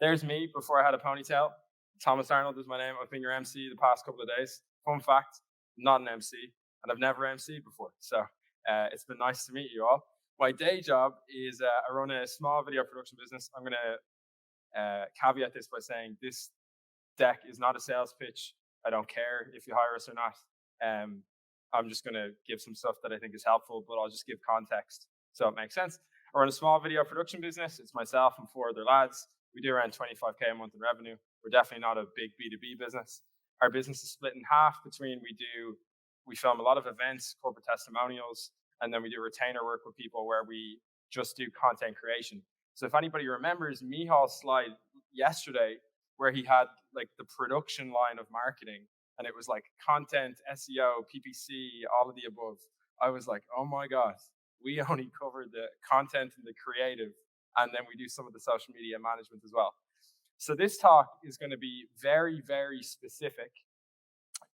There's me before I had a ponytail. Thomas Arnold is my name. I've been your MC the past couple of days. Fun fact, I'm not an MC, and I've never MC'd before. So it's been nice to meet you all. My day job is I run a small video production business. I'm going to caveat this by saying this deck is not a sales pitch. I don't care if you hire us or not. I'm just going to give some stuff that I think is helpful, but I'll just give context so it makes sense. I run a small video production business. It's myself and 4 other lads. We do around 25K a month in revenue. We're definitely not a big B2B business. Our business is split in half between we film a lot of events, corporate testimonials, and then we do retainer work with people where we just do content creation. So if anybody remembers Mihal's slide yesterday, where he had like the production line of marketing, and it was like content, SEO, PPC, all of the above. I was like, oh my God, we only covered the content and the creative, and then we do some of the social media management as well. So this talk is going to be very, very specific,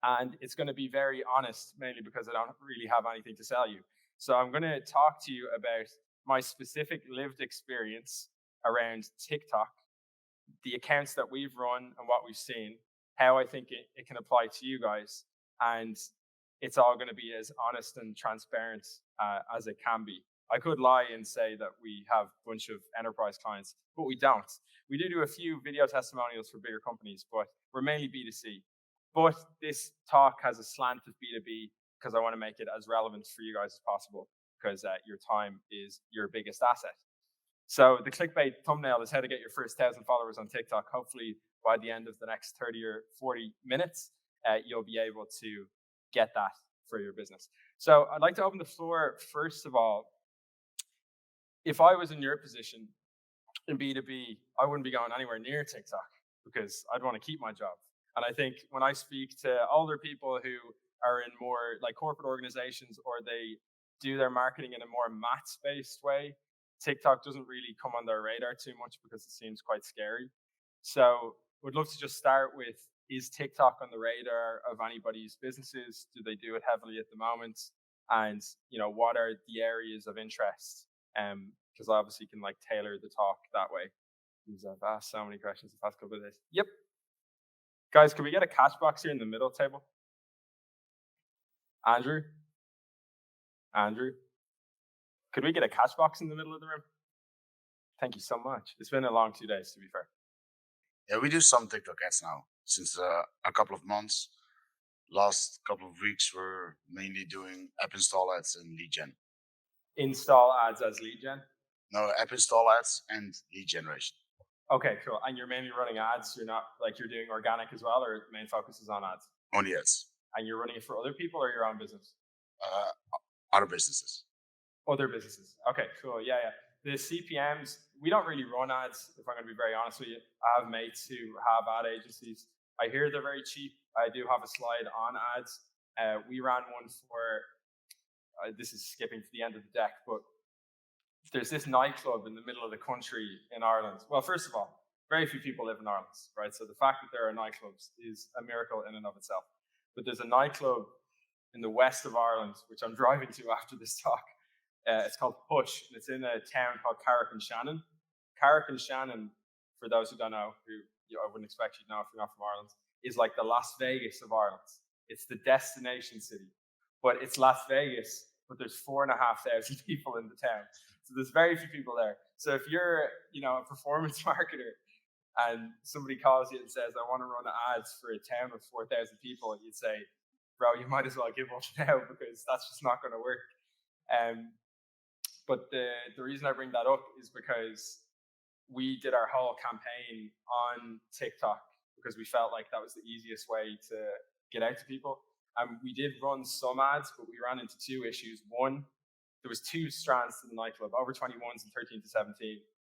and it's going to be very honest, mainly because I don't really have anything to sell you. So I'm going to talk to you about my specific lived experience around TikTok, the accounts that we've run and what we've seen, how I think it can apply to you guys, and it's all going to be as honest and transparent as it can be. I could lie and say that we have a bunch of enterprise clients, but we don't. We do a few video testimonials for bigger companies, but we're mainly B2C. But this talk has a slant of B2B because I want to make it as relevant for you guys as possible, because your time is your biggest asset. So the clickbait thumbnail is how to get your first 1,000 followers on TikTok. Hopefully by the end of the next 30 or 40 minutes, you'll be able to get that for your business. So I'd like to open the floor, first of all. If I was in your position in B2B, I wouldn't be going anywhere near TikTok because I'd want to keep my job. And I think when I speak to older people who are in more like corporate organizations, or they do their marketing in a more maths-based way, TikTok doesn't really come on their radar too much because it seems quite scary. So we'd love to just start with, is TikTok on the radar of anybody's businesses? Do they do it heavily at the moment? And what are the areas of interest? Because I obviously can like tailor the talk that way. Because I've asked so many questions the past couple of days. Yep. Guys, can we get a catch box here in the middle table? Andrew? Could we get a catch box in the middle of the room? Thank you so much. It's been a long 2 days, to be fair. Yeah, we do some TikTok ads now since a couple of months. Last couple of weeks, we're mainly doing app install ads and lead gen. Install ads as lead gen? No, app install ads and lead generation. Okay, cool. And you're mainly running ads? You're not like you're doing organic as well, or the main focus is on ads? Only ads. And you're running it for other people or your own business? Other businesses. Other businesses. Okay, cool. Yeah. The CPMs, we don't really run ads, if I'm going to be very honest with you. I have mates who have ad agencies. I hear they're very cheap. I do have a slide on ads. We ran one for, this is skipping to the end of the deck, but there's this nightclub in the middle of the country in Ireland. Well, first of all, very few people live in Ireland, right? So the fact that there are nightclubs is a miracle in and of itself. But there's a nightclub in the west of Ireland, which I'm driving to after this talk. It's called Push, and it's in a town called Carrick-on-Shannon. Carrick-on-Shannon, for those who don't know, who I wouldn't expect you to know if you're not from Ireland, is like the Las Vegas of Ireland. It's the destination city, but it's Las Vegas, but there's 4,500 people in the town. So there's very few people there. So if you're, a performance marketer and somebody calls you and says, I want to run ads for a town of 4,000 people, you'd say, bro, you might as well give up now because that's just not going to work. But the reason I bring that up is because we did our whole campaign on TikTok because we felt like that was the easiest way to get out to people. We did run some ads, but we ran into 2 issues. One, there was 2 strands to the nightclub, over 21s and 13 to 17.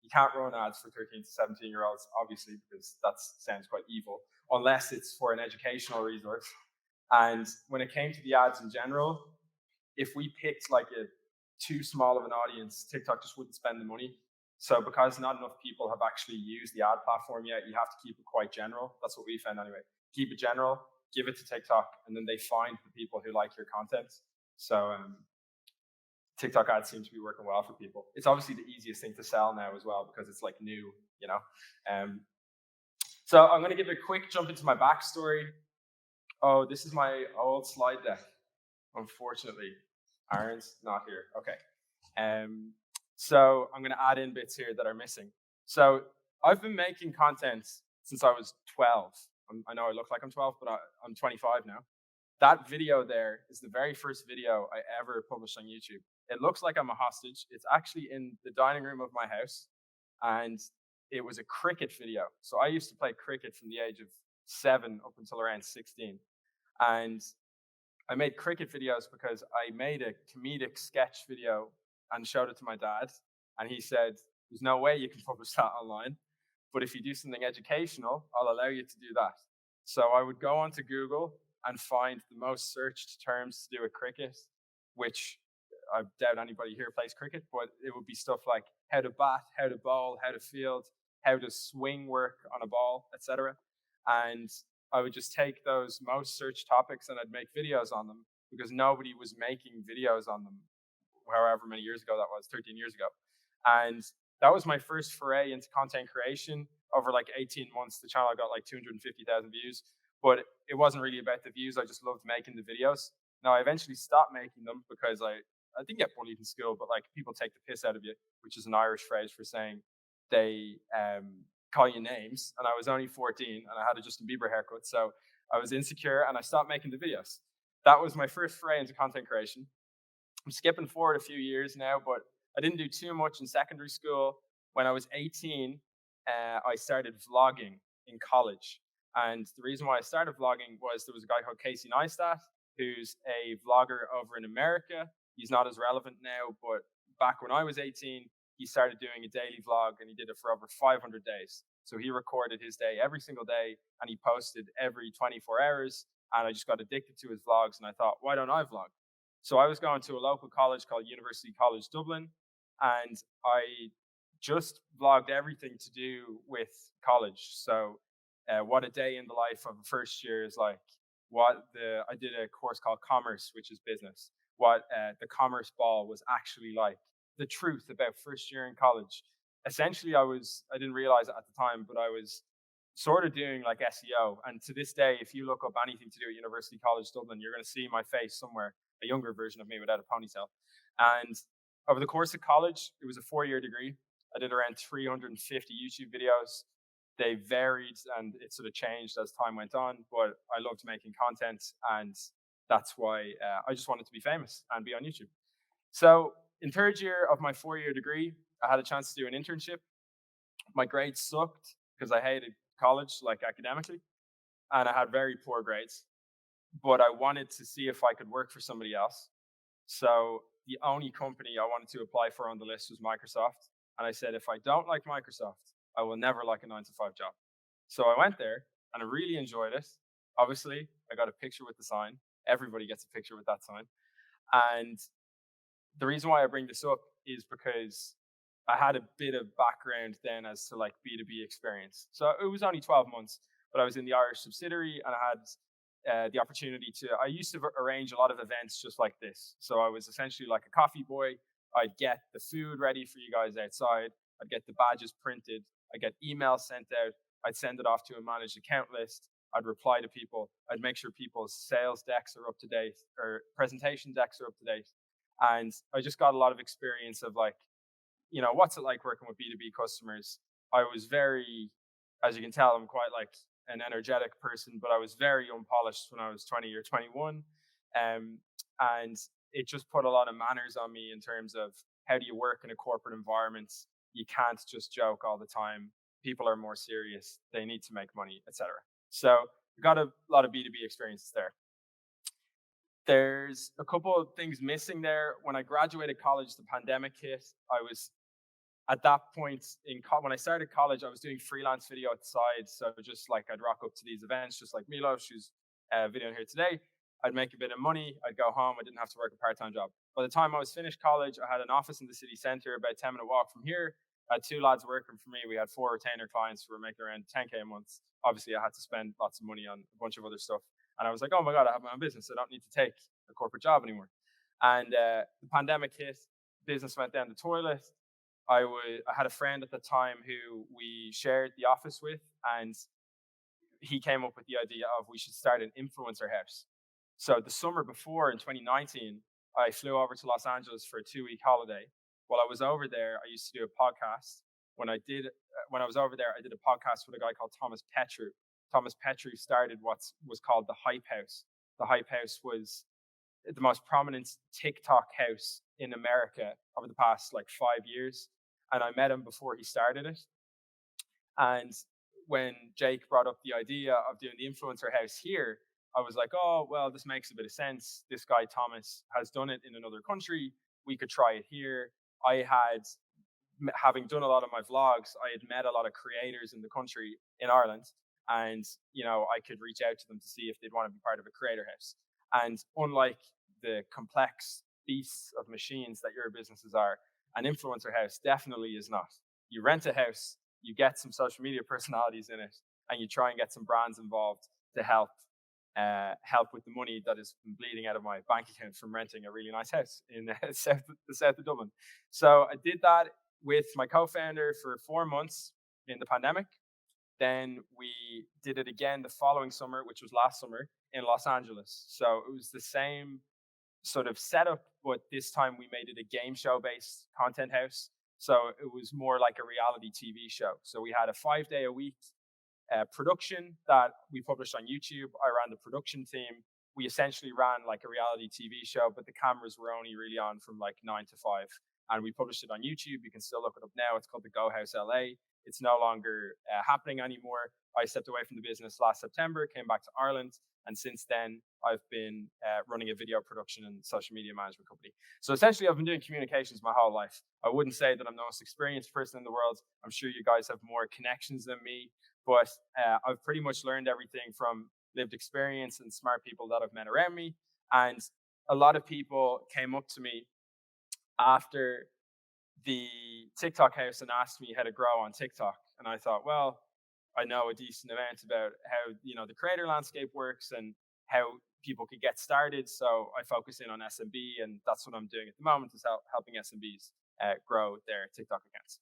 You can't run ads for 13 to 17-year-olds, obviously, because that sounds quite evil, unless it's for an educational resource. And when it came to the ads in general, if we picked like a too small of an audience, TikTok just wouldn't spend the money. So because not enough people have actually used the ad platform yet, you have to keep it quite general. That's what we found anyway. Keep it general, give it to TikTok, and then they find the people who like your content. So TikTok ads seem to be working well for people. It's obviously the easiest thing to sell now as well because it's like new, So I'm going to give a quick jump into my backstory. Oh, this is my old slide deck. Unfortunately, Aaron's not here. Okay. Um, so I'm going to add in bits here that are missing. So I've been making content since I was 12. I know I look like I'm 12, but I'm 25 now. That video there is the very first video I ever published on YouTube. It looks like I'm a hostage. It's actually in the dining room of my house, and it was a cricket video. So I used to play cricket from the age of 7 up until around 16. And I made cricket videos because I made a comedic sketch video and showed it to my dad. And he said, "There's no way you can publish that online. But if you do something educational, I'll allow you to do that." So I would go onto Google and find the most searched terms to do with cricket, which I doubt anybody here plays cricket, but it would be stuff like how to bat, how to bowl, how to field, how does swing work on a ball, etc. And I would just take those most searched topics and I'd make videos on them because nobody was making videos on them however many years ago that was, 13 years ago. And that was my first foray into content creation. Over like 18 months, the channel got like 250,000 views, but it wasn't really about the views. I just loved making the videos. Now, I eventually stopped making them because I didn't get bullied in school, but like people take the piss out of you, which is an Irish phrase for saying they call you names. And I was only 14 and I had a Justin Bieber haircut. So I was insecure and I stopped making the videos. That was my first foray into content creation. I'm skipping forward a few years now, but I didn't do too much in secondary school. When I was 18, I started vlogging in college. And the reason why I started vlogging was there was a guy called Casey Neistat, who's a vlogger over in America. He's not as relevant now, but back when I was 18, he started doing a daily vlog and he did it for over 500 days. So he recorded his day every single day and he posted every 24 hours. And I just got addicted to his vlogs and I thought, why don't I vlog? So I was going to a local college called University College Dublin, and I just vlogged everything to do with college. So what a day in the life of a first year is like. I did a course called Commerce, which is business. What the Commerce Ball was actually like. The truth about first year in college. Essentially, I didn't realize it at the time, but I was sort of doing like SEO. And to this day, if you look up anything to do at University College Dublin, you're going to see my face somewhere, a younger version of me without a ponytail. And over the course of college, it was a 4-year degree. I did around 350 YouTube videos. They varied and it sort of changed as time went on, but I loved making content. And that's why I just wanted to be famous and be on YouTube. So in third year of my 4-year degree, I had a chance to do an internship. My grades sucked because I hated college, like academically, and I had very poor grades. But I wanted to see if I could work for somebody else. So the only company I wanted to apply for on the list was Microsoft. And I said, if I don't like Microsoft, I will never like a 9 to 5 job. So I went there and I really enjoyed it. Obviously, I got a picture with the sign. Everybody gets a picture with that sign. And the reason why I bring this up is because I had a bit of background then as to like B2B experience. So it was only 12 months, but I was in the Irish subsidiary and I had the opportunity I used to arrange a lot of events just like this. So I was essentially like a coffee boy. I'd get the food ready for you guys outside. I'd get the badges printed. I'd get emails sent out. I'd send it off to a managed account list. I'd reply to people. I'd make sure people's sales decks are up to date or presentation decks are up to date. And I just got a lot of experience of like, what's it like working with B2B customers? I was very, as you can tell, I'm quite like an energetic person, but I was very unpolished when I was 20 or 21. And it just put a lot of manners on me in terms of how do you work in a corporate environment? You can't just joke all the time. People are more serious. They need to make money, etc. So I got a lot of B2B experiences there. There's a couple of things missing there. When I graduated college, the pandemic hit. I was at that point when I started college, I was doing freelance video at the side. So just like I'd rock up to these events, just like Milos, who's videoing here today. I'd make a bit of money. I'd go home. I didn't have to work a part-time job. By the time I was finished college, I had an office in the city center, about a 10-minute walk from here. I had 2 lads working for me. We had 4 retainer clients who were making around 10K a month. Obviously, I had to spend lots of money on a bunch of other stuff. And I was like, oh my God, I have my own business. I don't need to take a corporate job anymore. And the pandemic hit, business went down the toilet. I had a friend at the time who we shared the office with, and he came up with the idea of we should start an influencer house. So the summer before in 2019, I flew over to Los Angeles for a 2-week holiday. While I was over there, I used to do a podcast. When I was over there, I did a podcast with a guy called Thomas Petru. Thomas Petru started what was called the Hype House. The Hype House was the most prominent TikTok house in America over the past like 5 years. And I met him before he started it. And when Jake brought up the idea of doing the influencer house here, I was like, oh, well, this makes a bit of sense. This guy, Thomas, has done it in another country. We could try it here. I had, having done a lot of my vlogs, I had met a lot of creators in the country in Ireland. And, I could reach out to them to see if they'd want to be part of a creator house. And unlike the complex beasts of machines that your businesses are, an influencer house definitely is not. You rent a house, you get some social media personalities in it, and you try and get some brands involved to help with the money that is bleeding out of my bank account from renting a really nice house in the south of Dublin. So I did that with my co-founder for 4 months in the pandemic. Then we did it again the following summer, which was last summer in Los Angeles. So it was the same sort of setup, but this time we made it a game show based content house. So it was more like a reality TV show. So we had a 5-day-a-week production that we published on YouTube. I ran the production team. We essentially ran like a reality TV show, but the cameras were only really on from like 9 to 5. And we published it on YouTube. You can still look it up now. It's called the Go House LA. It's no longer happening anymore. I stepped away from the business last September, came back to Ireland, and since then I've been running a video production and social media management company. So essentially I've been doing communications my whole life. I wouldn't say that I'm the most experienced person in the world. I'm sure you guys have more connections than me, but I've pretty much learned everything from lived experience and smart people that I've met around me. And a lot of people came up to me after the TikTok house and asked me how to grow on TikTok. And I thought, well, I know a decent amount about how the creator landscape works and how people could get started. So I focus in on SMB, and that's what I'm doing at the moment, is helping SMBs grow their TikTok accounts.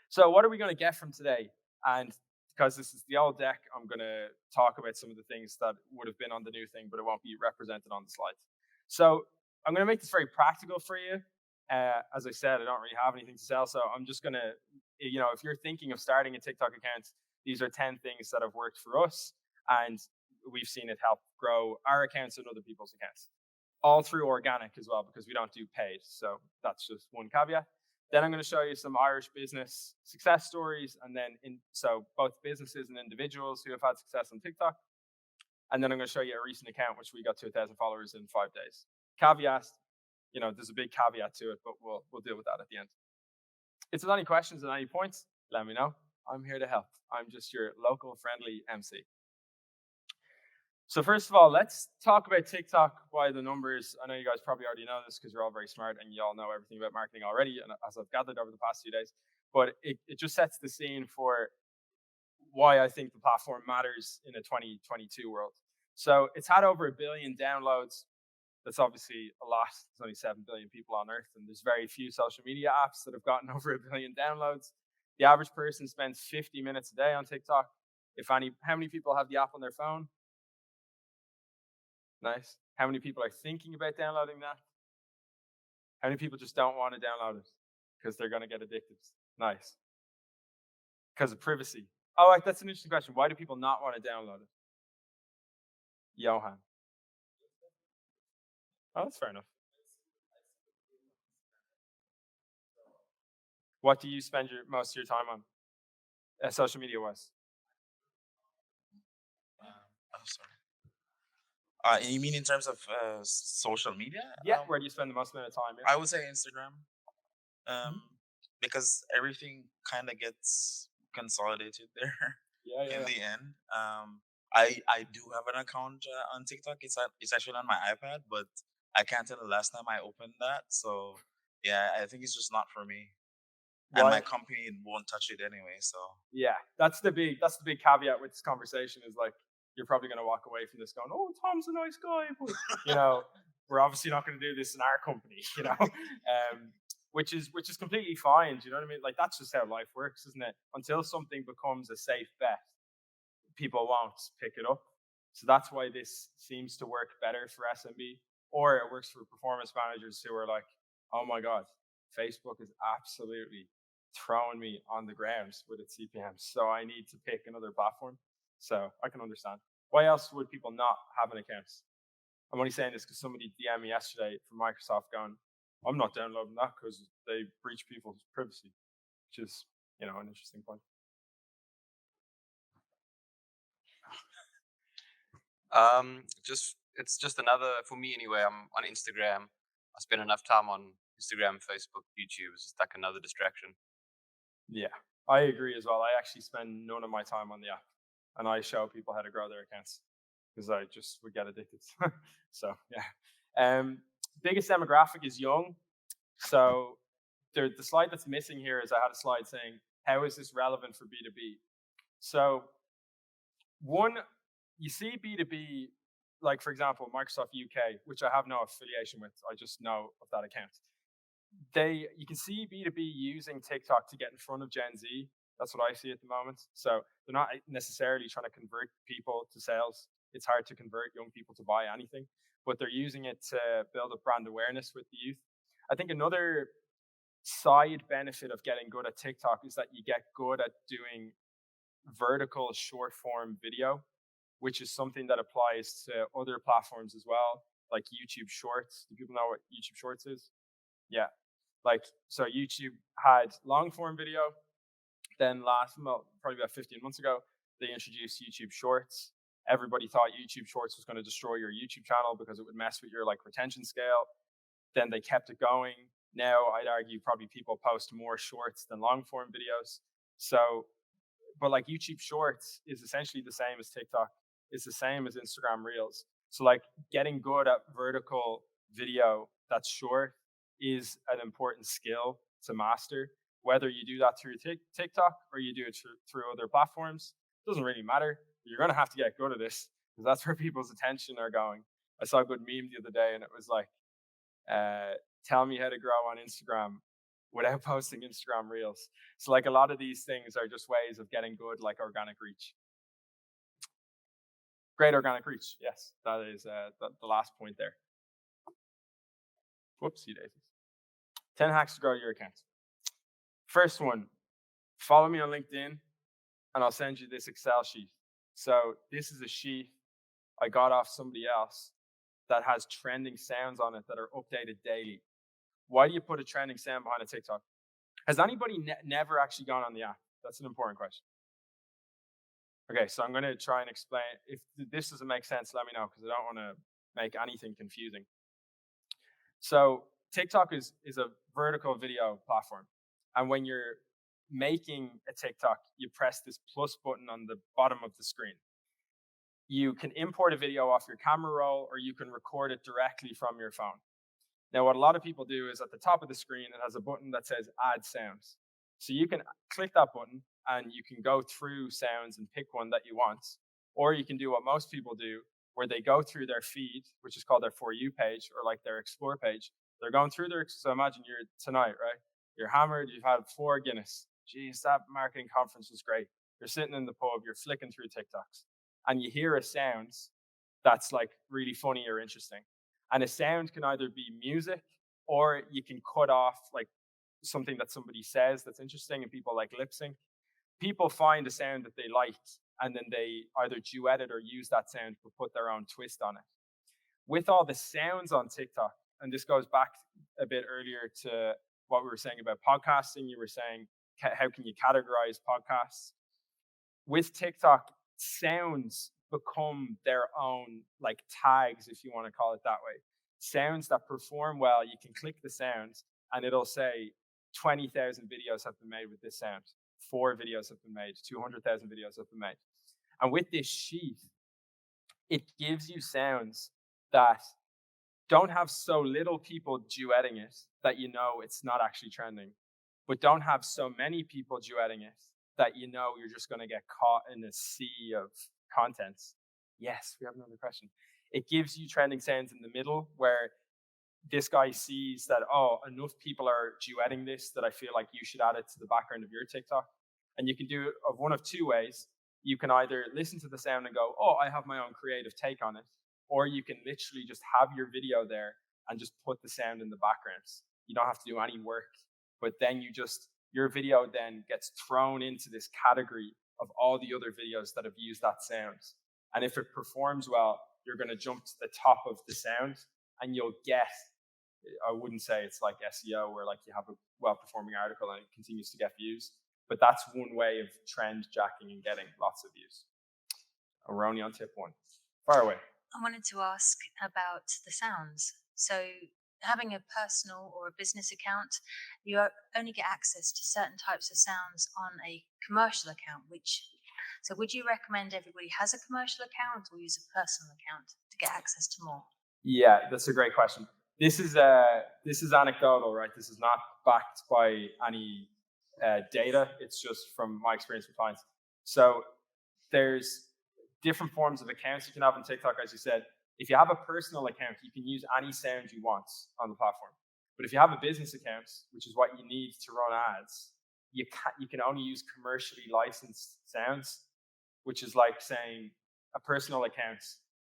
So what are we going to get from today? And because this is the old deck, I'm going to talk about some of the things that would have been on the new thing, but it won't be represented on the slides. So I'm going to make this very practical for you. As I said, I don't really have anything to sell, so I'm just going to, if you're thinking of starting a TikTok account, these are 10 things that have worked for us, and we've seen it help grow our accounts and other people's accounts, all through organic as well, because we don't do paid. So that's just one caveat. Then I'm going to show you some Irish business success stories, and then so both businesses and individuals who have had success on TikTok. And then I'm going to show you a recent account which we got to 1,000 followers in 5 days. Caveat, there's a big caveat to it, but we'll deal with that at the end. If there's any questions at any points, let me know. I'm here to help. I'm just your local friendly MC. So first of all, let's talk about TikTok by the numbers. I know you guys probably already know this because you're all very smart and you all know everything about marketing already, and as I've gathered over the past few days. But it just sets the scene for why I think the platform matters in a 2022 world. So it's had over 1 billion downloads. That's obviously a lot. There's only 7 billion people on Earth, and there's very few social media apps that have gotten over 1 billion downloads. The average person spends 50 minutes a day on TikTok. How many people have the app on their phone? Nice. How many people are thinking about downloading that? How many people just don't want to download it because they're going to get addicted? Nice. Because of privacy. Oh, right, that's an interesting question. Why do people not want to download it? Johan. Oh, that's fair enough. What do you spend most of your time on, social media-wise? Oh, sorry. You mean in terms of social media? Yeah, where do you spend the most amount of time? I would say Instagram, because everything kind of gets consolidated there Yeah. in the end. I do have an account on TikTok. It's actually on my iPad, but I can't tell the last time I opened that. So yeah, I think it's just not for me. And my company won't touch it anyway. So yeah, that's the big caveat with this conversation, is like, you're probably going to walk away from this going, oh, Tom's a nice guy, but we're obviously not going to do this in our company, which is completely fine. Do you know what I mean? Like, that's just how life works, isn't it? Until something becomes a safe bet, people won't pick it up. So that's why this seems to work better for SMB, or it works for performance managers who are like, oh my God, Facebook is absolutely throwing me on the ground with its CPM. So I need to pick another platform. So I can understand. Why else would people not have an account? I'm only saying this because somebody DM'd me yesterday from Microsoft going, I'm not downloading that because they breach people's privacy, which is, an interesting point. It's just another, for me anyway. I'm on Instagram. I spend enough time on Instagram, Facebook, YouTube. It's just like another distraction. Yeah, I agree as well. I actually spend none of my time on the app, and I show people how to grow their accounts because I just would get addicted. So yeah, biggest demographic is young. So the slide that's missing here is I had a slide saying how is this relevant for B2B. So one, you see B2B, like for example, Microsoft UK, which I have no affiliation with. I just know of that account. You can see B2B using TikTok to get in front of Gen Z. That's what I see at the moment. So they're not necessarily trying to convert people to sales. It's hard to convert young people to buy anything, but they're using it to build up brand awareness with the youth. I think another side benefit of getting good at TikTok is that you get good at doing vertical short form video, which is something that applies to other platforms as well, like YouTube Shorts. Do people know what YouTube Shorts is? Yeah. So YouTube had long form video. Then probably about 15 months ago, they introduced YouTube Shorts. Everybody thought YouTube Shorts was going to destroy your YouTube channel because it would mess with your retention scale. Then they kept it going. Now I'd argue probably people post more shorts than long form videos. So, but YouTube Shorts is essentially the same as TikTok. It's the same as Instagram Reels. So getting good at vertical video that's short is an important skill to master. Whether you do that through TikTok or you do it through other platforms, doesn't really matter. You're going to have to get good at this because that's where people's attention are going. I saw a good meme the other day and it was like, tell me how to grow on Instagram without posting Instagram Reels. So a lot of these things are just ways of getting good, like organic reach. Great organic reach. Yes, that is the last point there. Whoopsie daisies. 10 hacks to grow your account. First one, follow me on LinkedIn and I'll send you this Excel sheet. So this is a sheet I got off somebody else that has trending sounds on it that are updated daily. Why do you put a trending sound behind a TikTok? Has anybody never actually gone on the app? That's an important question. Okay, so I'm going to try and explain. If this doesn't make sense, let me know because I don't want to make anything confusing. So TikTok is a vertical video platform. And when you're making a TikTok, you press this plus button on the bottom of the screen. You can import a video off your camera roll or you can record it directly from your phone. Now, what a lot of people do is at the top of the screen, it has a button that says add sounds. So you can click that button and you can go through sounds and pick one that you want. Or you can do what most people do, where they go through their feed, which is called their For You page or their Explore page. They're going through so imagine you're tonight, right? You're hammered, you've had 4 Guinness. Geez, that marketing conference was great. You're sitting in the pub, you're flicking through TikToks, and you hear a sound that's really funny or interesting. And a sound can either be music or you can cut off something that somebody says that's interesting and people lip sync. People find a sound that they liked and then they either duet it or use that sound to put their own twist on it. With all the sounds on TikTok, and this goes back a bit earlier to what we were saying about podcasting, you were saying, how can you categorize podcasts? With TikTok, sounds become their own tags, if you want to call it that way. Sounds that perform well, you can click the sounds and it'll say 20,000 videos have been made with this sound. 4 videos have been made, 200,000 videos have been made. And with this sheet, it gives you sounds that don't have so little people duetting it that it's not actually trending, but don't have so many people duetting it that you're just going to get caught in a sea of contents. Yes, we have another question. It gives you trending sounds in the middle where this guy sees that, enough people are duetting this that I feel like you should add it to the background of your TikTok. And you can do it of one of 2 ways. you can either listen to the sound and go, oh, I have my own creative take on it, or you can literally just have your video there and just put the sound in the background. You don't have to do any work, but then your video then gets thrown into this category of all the other videos that have used that sound. And if it performs well, you're going to jump to the top of the sound, and you'll get, I wouldn't say it's like SEO where like you have a well-performing article and it continues to get views, but that's one way of trend jacking and getting lots of views. We're only on tip 1. Fire away. I wanted to ask about the sounds. So having a personal or a business account, you only get access to certain types of sounds on a commercial account, so would you recommend everybody has a commercial account or use a personal account to get access to more? Yeah, that's a great question. This is anecdotal, right? This is not backed by any data. It's just from my experience with clients. So there's different forms of accounts you can have on TikTok, as you said. If you have a personal account, you can use any sound you want on the platform. But if you have a business account, which is what you need to run ads, you can only use commercially licensed sounds, which is like saying a personal account,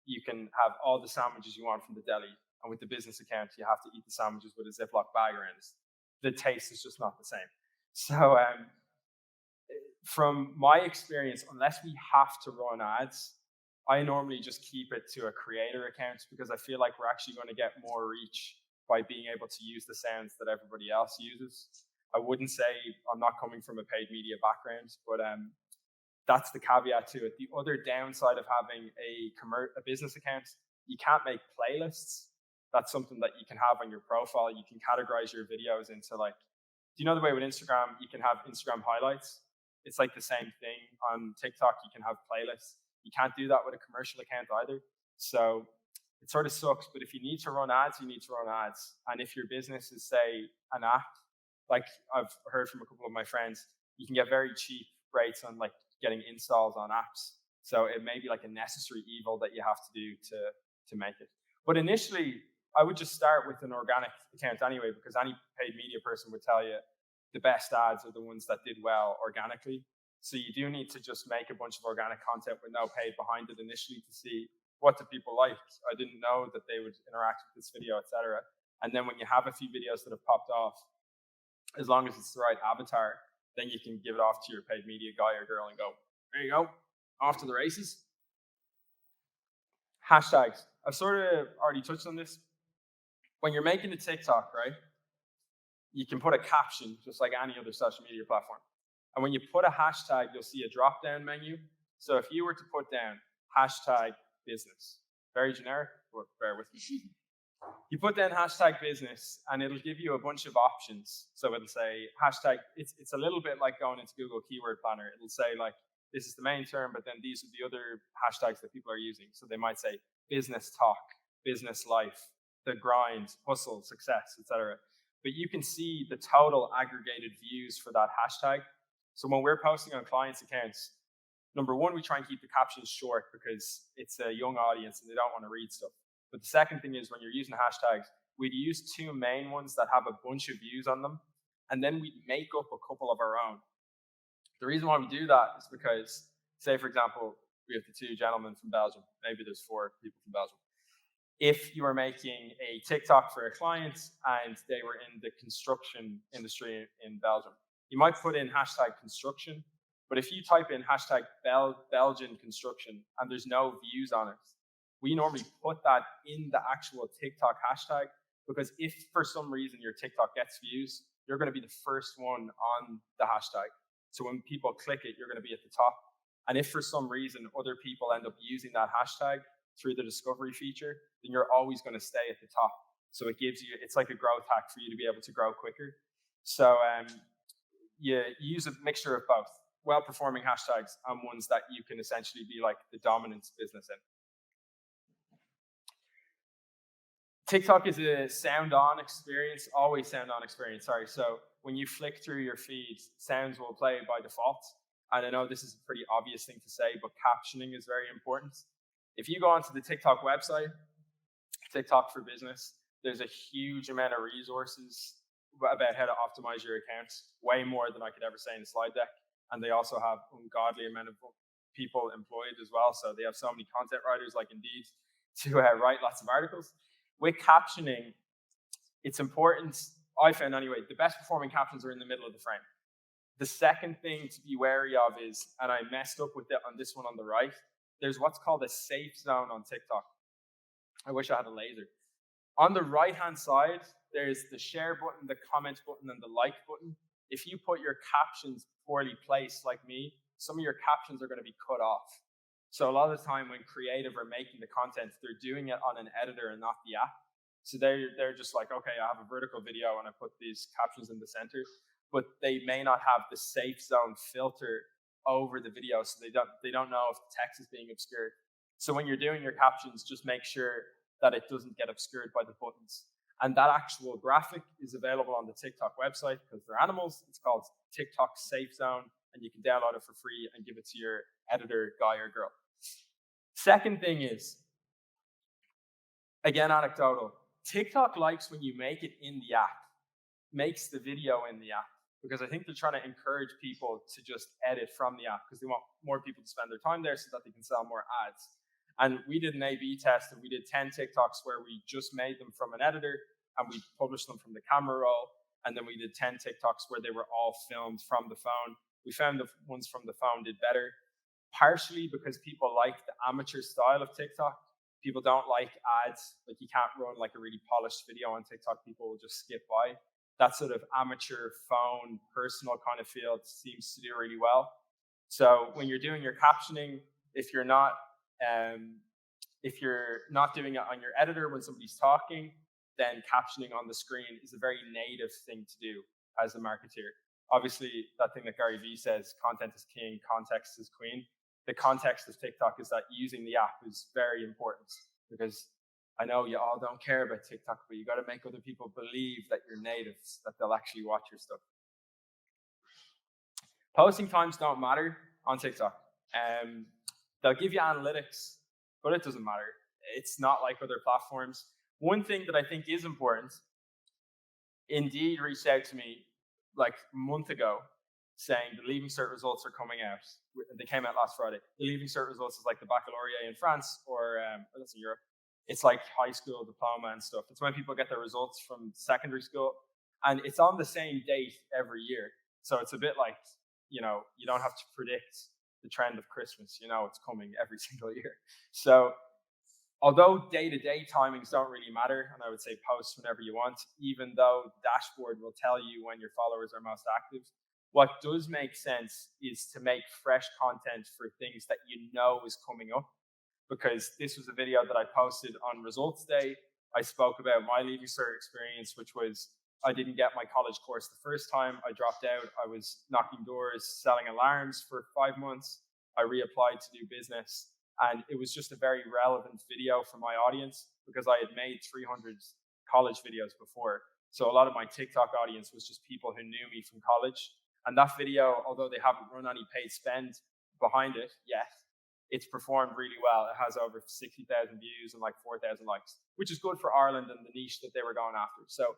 you can have all the sandwiches you want from the deli. And with the business account, you have to eat the sandwiches with a Ziploc bag around it. The taste is just not the same. So from my experience, unless we have to run ads, I normally just keep it to a creator account, because I feel like we're actually going to get more reach by being able to use the sounds that everybody else uses. I wouldn't say, I'm not coming from a paid media background, but that's the caveat to it. The other downside of having a business account, you can't make playlists. That's something that you can have on your profile. You can categorize your videos into like, do you know the way with Instagram, you can have Instagram highlights? It's like the same thing on TikTok. You can have playlists. You can't do that with a commercial account either. So it sort of sucks, but if you need to run ads, you need to run ads. And if your business is, say, an app, like I've heard from a couple of my friends, you can get very cheap rates on like getting installs on apps. So it may be like a necessary evil that you have to do to make it. But initially, I would just start with an organic account anyway, because any paid media person would tell you the best ads are the ones that did well organically. So you do need to just make a bunch of organic content with no paid behind it initially to see what do people like. I didn't know that they would interact with this video, etc. And then when you have a few videos that have popped off, as long as it's the right avatar, then you can give it off to your paid media guy or girl and go, there you go, off to the races. Hashtags. I've sort of already touched on this. When you're making a TikTok, right, you can put a caption just like any other social media platform. And when you put a hashtag, you'll see a drop-down menu. So if you were to put down hashtag business, very generic, but bear with me. You put down hashtag business and it'll give you a bunch of options. So it'll say hashtag, it's a little bit like going into Google Keyword Planner. It'll say like, this is the main term, but then these are the other hashtags that people are using. So they might say business talk, business life, the grind, hustle, success, etc. But you can see the total aggregated views for that hashtag. So when we're posting on clients' accounts, number one, we try and keep the captions short because it's a young audience and they don't want to read stuff. But the second thing is when you're using hashtags, we'd use 2 main ones that have a bunch of views on them, and then we'd make up a couple of our own. The reason why we do that is because, say, for example, we have the 2 gentlemen from Belgium. Maybe there's 4 people from Belgium. If you were making a TikTok for a client and they were in the construction industry in Belgium, you might put in hashtag construction, but if you type in hashtag Belgian construction and there's no views on it, we normally put that in the actual TikTok hashtag, because if for some reason your TikTok gets views, you're going to be the first one on the hashtag. So when people click it, you're going to be at the top. And if for some reason other people end up using that hashtag through the discovery feature, then you're always going to stay at the top. So it gives you, it's like a growth hack for you to be able to grow quicker. So you use a mixture of both, well-performing hashtags and ones that you can essentially be like the dominant business in. TikTok is a sound-on experience, always sound-on experience, sorry. So when you flick through your feeds, sounds will play by default. And I know this is a pretty obvious thing to say, but captioning is very important. If you go onto the TikTok website, TikTok for Business, there's a huge amount of resources about how to optimize your accounts, way more than I could ever say in a slide deck. And they also have ungodly amount of people employed as well. So they have so many content writers like Indeed to write lots of articles. With captioning, it's important, I found anyway, the best performing captions are in the middle of the frame. The second thing to be wary of is, and I messed up with it on this one on the right, there's what's called a safe zone on TikTok. I wish I had a laser. On the right-hand side, there's the share button, the comment button, and the like button. If you put your captions poorly placed like me, some of your captions are going to be cut off. So a lot of the time when creative are making the content, they're doing it on an editor and not the app. So they're just like, okay, I have a vertical video and I put these captions in the center, but they may not have the safe zone filter over the video, so they don't know if the text is being obscured. So when you're doing your captions, just make sure that it doesn't get obscured by the buttons. And that actual graphic is available on the TikTok website because they're animals. It's called TikTok Safe Zone, and you can download it for free and give it to your editor, guy or girl. Second thing is, again, anecdotal. TikTok likes when you make it in the app, makes the video in the app, because I think they're trying to encourage people to just edit from the app because they want more people to spend their time there so that they can sell more ads. And we did an A/B test, and we did 10 TikToks where we just made them from an editor and we published them from the camera roll. And then we did 10 TikToks where they were all filmed from the phone. We found the ones from the phone did better, partially because people like the amateur style of TikTok. People don't like ads. Like, you can't run like a really polished video on TikTok. People will just skip by. That sort of amateur phone, personal kind of feel seems to do really well. So when you're doing your captioning, if you're not doing it on your editor when somebody's talking, then captioning on the screen is a very native thing to do as a marketeer. Obviously, that thing that Gary Vee says, content is king, context is queen. The context of TikTok is that using the app is very important, because I know you all don't care about TikTok, but you got to make other people believe that you're natives, that they'll actually watch your stuff. Posting times don't matter on TikTok. They'll give you analytics, but it doesn't matter. It's not like other platforms. One thing that I think is important, Indeed reached out to me like a month ago saying the Leaving Cert results are coming out. They came out last Friday. The Leaving Cert results is like the baccalaureate in France, or that's in Europe. It's like high school diploma and stuff. It's when people get their results from secondary school, and it's on the same date every year. So it's a bit like, you don't have to predict the trend of Christmas. It's coming every single year. So although day-to-day timings don't really matter, and I would say post whenever you want, even though the dashboard will tell you when your followers are most active, what does make sense is to make fresh content for things that is coming up. Because this was a video that I posted on results day. I spoke about my Leaving Cert experience, which was I didn't get my college course the first time. I dropped out. I was knocking doors, selling alarms for 5 months. I reapplied to do business. And it was just a very relevant video for my audience because I had made 300 college videos before. So a lot of my TikTok audience was just people who knew me from college. And that video, although they haven't run any paid spend behind it yet, it's performed really well. It has over 60,000 views and like 4,000 likes, which is good for Ireland and the niche that they were going after. So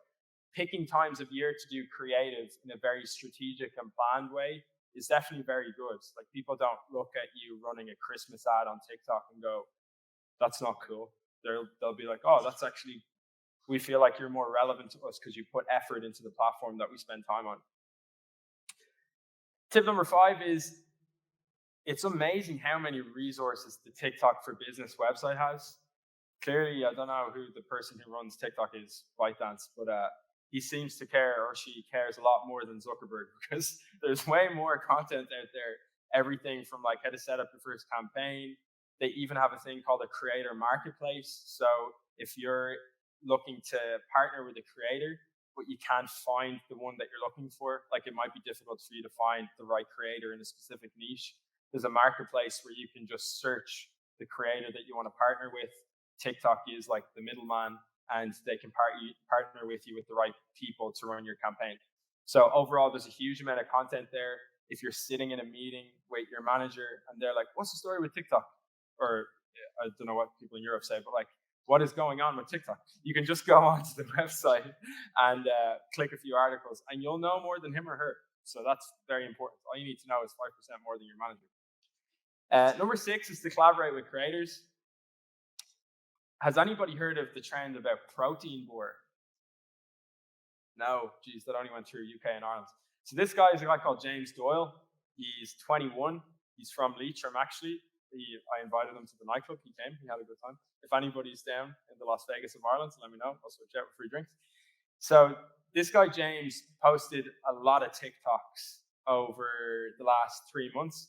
picking times of year to do creative in a very strategic and planned way is definitely very good. Like, people don't look at you running a Christmas ad on TikTok and go, that's not cool. They'll be like, oh, that's actually, we feel like you're more relevant to us because you put effort into the platform that we spend time on. Tip number 5 is, it's amazing how many resources the TikTok for Business website has. Clearly, I don't know who the person who runs TikTok is, ByteDance, but he seems to care, or she cares a lot more than Zuckerberg, because there's way more content out there. Everything from like how to set up your first campaign. They even have a thing called a creator marketplace. So if you're looking to partner with a creator, but you can't find the one that you're looking for, like it might be difficult for you to find the right creator in a specific niche, there's a marketplace where you can just search the creator that you want to partner with. TikTok is like the middleman, and they can partner with you with the right people to run your campaign. So overall, there's a huge amount of content there. If you're sitting in a meeting with your manager and they're like, what's the story with TikTok? Or I don't know what people in Europe say, but like, what is going on with TikTok? You can just go onto the website and click a few articles, and you'll know more than him or her. So that's very important. All you need to know is 5% more than your manager. Number 6 is to collaborate with creators. Has anybody heard of the trend about protein bar? No, geez, that only went through UK and Ireland. So this guy is a guy called James Doyle. He's 21. He's from Leitrim, actually. I invited him to the nightclub. He came. He had a good time. If anybody's down in the Las Vegas of Ireland, let me know. I'll switch out with free drinks. So this guy, James, posted a lot of TikToks over the last 3 months.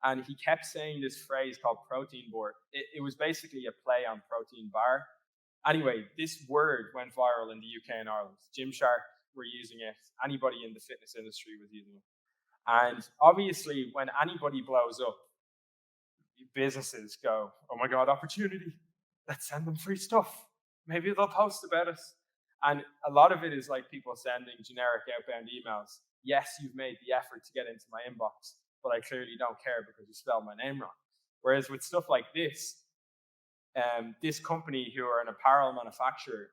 And he kept saying this phrase called protein bar. It was basically a play on protein bar. Anyway, this word went viral in the UK and Ireland. Gymshark were using it. Anybody in the fitness industry was using it. And obviously, when anybody blows up, businesses go, oh my God, opportunity. Let's send them free stuff. Maybe they'll post about us. And a lot of it is like people sending generic outbound emails. Yes, you've made the effort to get into my inbox, but I clearly don't care because you spelled my name wrong. Whereas with stuff like this, this company who are an apparel manufacturer,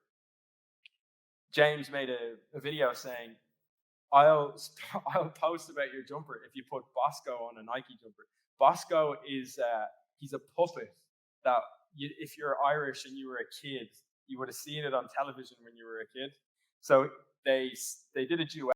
James made a video saying, I'll post about your jumper if you put Bosco on a Nike jumper. Bosco is he's a puppet that if you're Irish and you were a kid, you would have seen it on television when you were a kid. So they did a duet